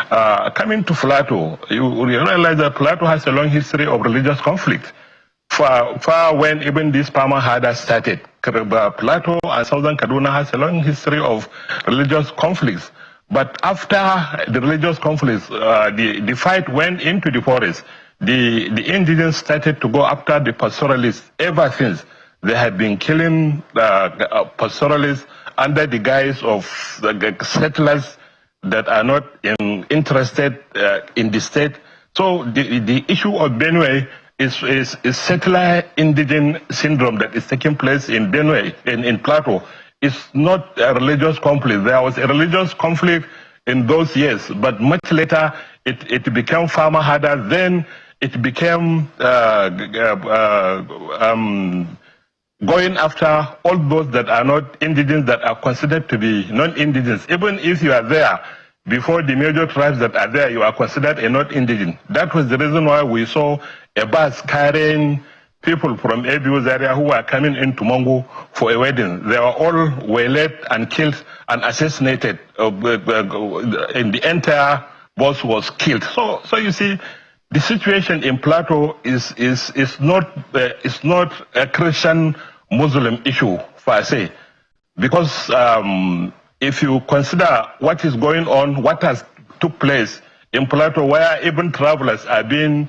Coming to Plateau, you realize that Plateau has a long history of religious conflict. Far when even this Palmer had started, Plateau and Southern Kaduna has a long history of religious conflicts. But after the religious conflicts, the fight went into the forest. The indigenous started to go after the pastoralists. Ever since, they had been killing pastoralists under the guise of settlers that are not interested in the state. So the issue of Benue is settler indigene syndrome that is taking place in Benue, in Plateau. It's not a religious conflict. There was a religious conflict in those years, but much later it became farmer harder. Then it became going after all those that are not indigenous, that are considered to be non-indigenous. Even if you are there before the major tribes that are there, you are considered a not indigenous. That was the reason why we saw a bus carrying people from Abu's area who were coming into Mongo for a wedding. They were all waylaid and killed and assassinated. And the entire bus was killed. So you see, the situation in Plateau is not a Christian Muslim issue per se, because if you consider what is going on, what has took place in Plateau, where even travelers are being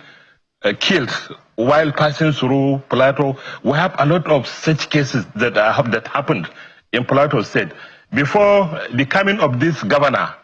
killed while passing through Plateau, we have a lot of such cases that happened in Plateau State. Before the coming of this governor,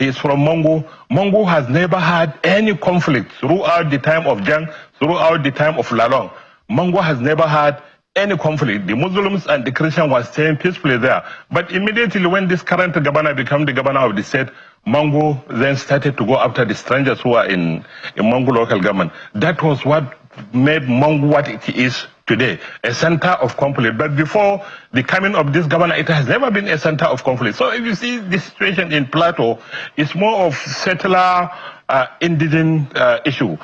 he is from Mongo. Mongo has never had any conflict throughout the time of Jang, throughout the time of Lalong. Mongo has never had any conflict. The Muslims and the Christians were staying peacefully there. But immediately when this current governor became the governor of the state, Mongo then started to go after the strangers who are in Mongo local government. That was what made Mongo what it is today, a center of conflict. But before the coming of this governor, it has never been a center of conflict. So if you see the situation in Plateau, it's more of settler indigene issue.